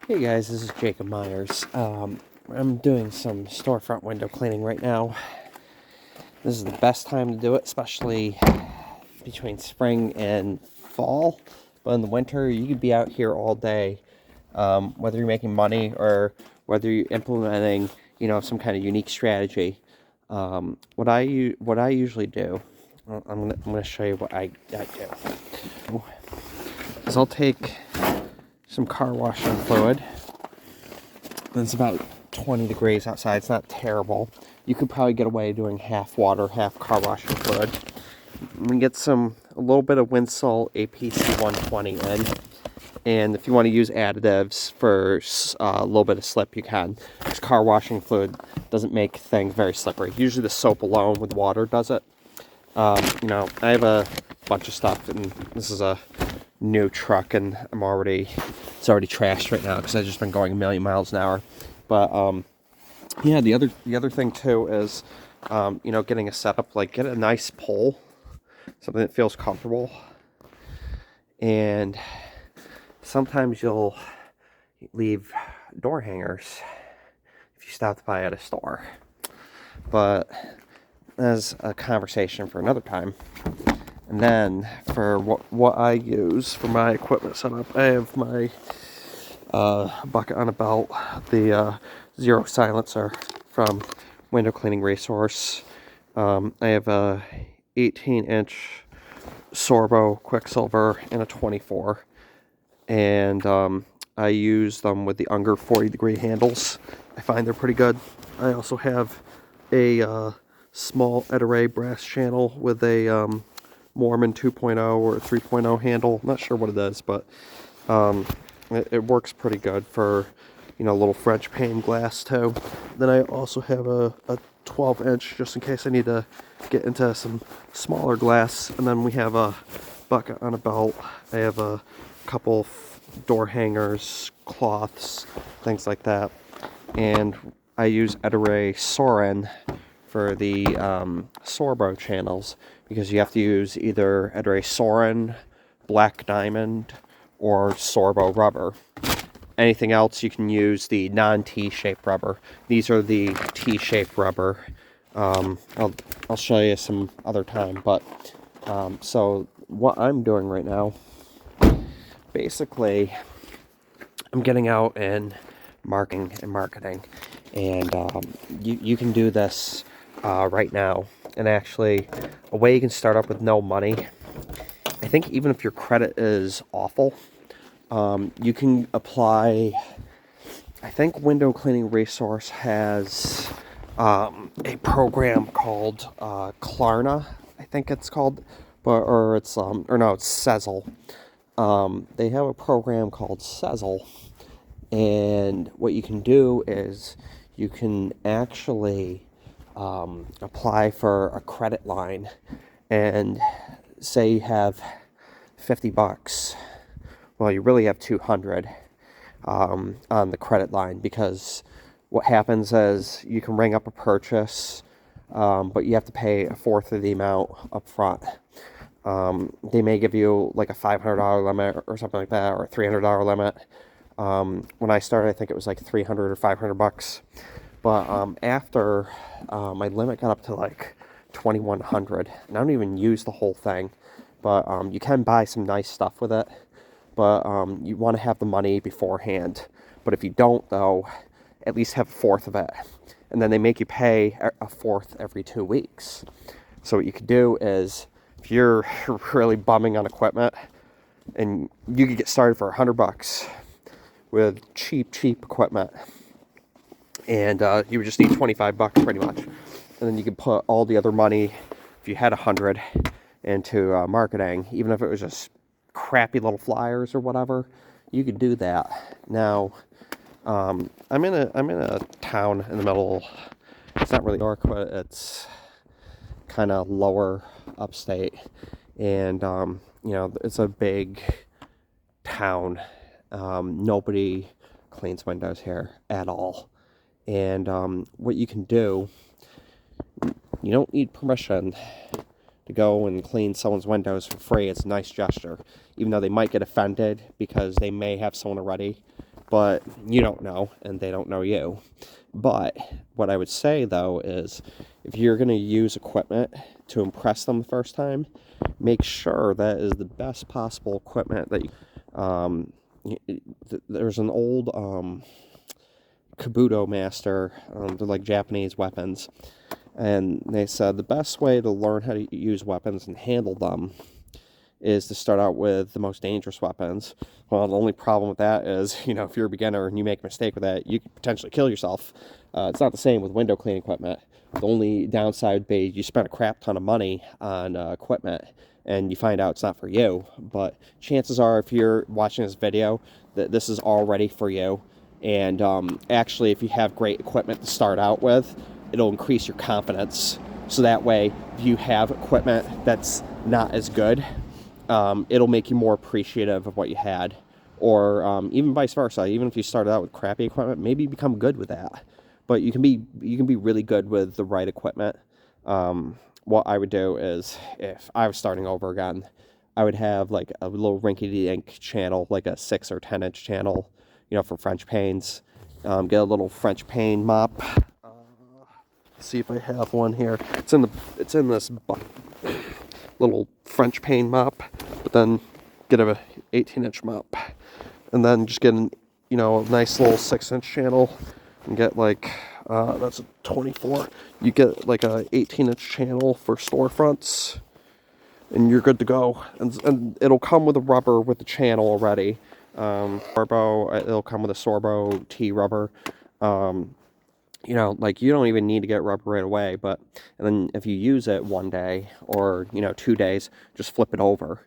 Hey guys, this is Jacob Myers. I'm doing some storefront window cleaning right now. This is the best time to do it, especially between spring and fall. But in the winter, you could be out here all day, whether you're making money or whether you're implementing, some kind of unique strategy. What I usually do, I'm gonna show you what I do. Is I'll take some car washing fluid. It's about 20 degrees outside. It's not terrible. You could probably get away doing half water, half car washing fluid. I'm gonna get a little bit of Winsol APC 120 in. And if you want to use additives for a little bit of slip, you can. Because car washing fluid doesn't make things very slippery. Usually the soap alone with water does it. I have a bunch of stuff, and this is a new truck, and it's already trashed right now because I've just been going a million miles an hour. But yeah, the other thing too is getting a setup, like get a nice pole, something that feels comfortable. And sometimes you'll leave door hangers if you stopped by at a store, but that's a conversation for another time. And then for what I use for my equipment setup, I have my bucket on a belt, the zero silencer from Window Cleaning Resource. I have a 18-inch Sorbo Quicksilver and a 24, and I use them with the Unger 40-degree handles. I find they're pretty good. I also have a small Ettore brass channel with a Mormon 2.0 or 3.0 handle. Not sure what it is, but it works pretty good for a little French pane glass too. Then I also have a 12-inch just in case I need to get into some smaller glass. And then we have a bucket on a belt. I have a couple door hangers, cloths, things like that. And I use Ettore Soren for the Sorbo channels, because you have to use either Ettore Soren, Black Diamond, or Sorbo rubber. Anything else, you can use the non-T-shaped rubber. These are the T-shaped rubber. I'll show you some other time, but so what I'm doing right now, basically, I'm getting out and marketing, and you can do this right now. And actually, a way you can start up with no money, I think even if your credit is awful, you can apply. I think Window Cleaning Resource has a program called Klarna, I think it's called, it's Sezzle. They have a program called Sezzle, and what you can do is you can actually apply for a credit line, and say you have $50. Well, you really have 200 on the credit line, because what happens is you can ring up a purchase, but you have to pay a fourth of the amount up front. They may give you like a $500 limit or something like that, or a $300 limit. When I started, I think it was like $300 or $500. But after my limit got up to like $2,100, and I don't even use the whole thing, but you can buy some nice stuff with it. But you want to have the money beforehand. But if you don't, though, at least have a fourth of it. And then they make you pay a fourth every 2 weeks. So what you could do is, if you're really bumming on equipment, and you could get started for $100 with cheap equipment, and you would just need $25 pretty much. And then you could put all the other money, if you had 100, into marketing, even if it was just crappy little flyers or whatever. You could do that. Now, I'm in a town in the middle. It's not really New York, but it's kind of lower upstate, and it's a big town. Nobody cleans windows here at all. And what you can do, you don't need permission to go and clean someone's windows for free. It's a nice gesture, even though they might get offended because they may have someone already. but you don't know, and they don't know you. But what I would say, though, is if you're going to use equipment to impress them the first time, make sure that is the best possible equipment that there's an old Kabuto master, they're like Japanese weapons, and they said the best way to learn how to use weapons and handle them is to start out with the most dangerous weapons. Well, the only problem with that is, if you're a beginner and you make a mistake with that, you could potentially kill yourself. It's not the same with window cleaning equipment. The only downside would be you spend a crap ton of money on equipment and you find out it's not for you. But chances are, if you're watching this video, that this is already for you. And actually, if you have great equipment to start out with, it'll increase your confidence. So that way, if you have equipment that's not as good, it'll make you more appreciative of what you had. Or even vice versa. Even if you started out with crappy equipment, maybe you become good with that. But you can be really good with the right equipment. What I would do is, if I was starting over again, I would have like a little rinky-dink channel, like a 6 or 10-inch channel, for French panes. Get a little French pane mop. See if I have one here. It's in this little French pane mop, but then get a 18-inch mop, and then just get a nice little 6-inch channel, and get like that's a 24. You get like a 18-inch channel for storefronts, and you're good to go. And it'll come with a rubber with the channel already. It'll come with a Sorbo T rubber. Like you don't even need to get rubber right away, and then if you use it one day or 2 days, just flip it over.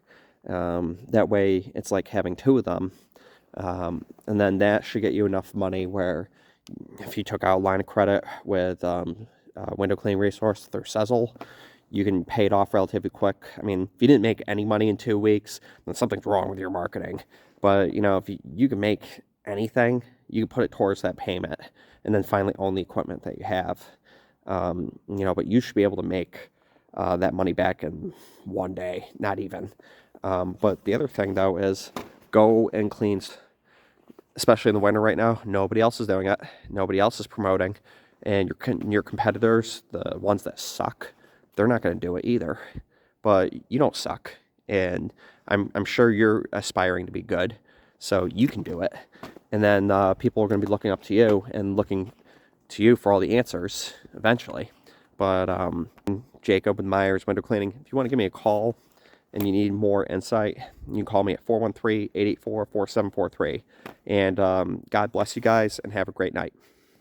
That way it's like having 2 of them. And then that should get you enough money where if you took out a line of credit with window cleaning resource through Sezzle, you can pay it off relatively quick. I mean, if you didn't make any money in 2 weeks, then something's wrong with your marketing. But if you can make anything, you can put it towards that payment, and then finally own the equipment that you have. But you should be able to make that money back in 1 day, not even. But the other thing, though, is go and clean, especially in the winter right now. Nobody else is doing it. Nobody else is promoting. And your competitors, the ones that suck, they're not going to do it either. But you don't suck. And I'm sure you're aspiring to be good. So you can do it. And then people are going to be looking up to you and looking to you for all the answers eventually. But Jacob with Myers Window Cleaning, if you want to give me a call and you need more insight, you can call me at 413-884-4743. And God bless you guys, and have a great night.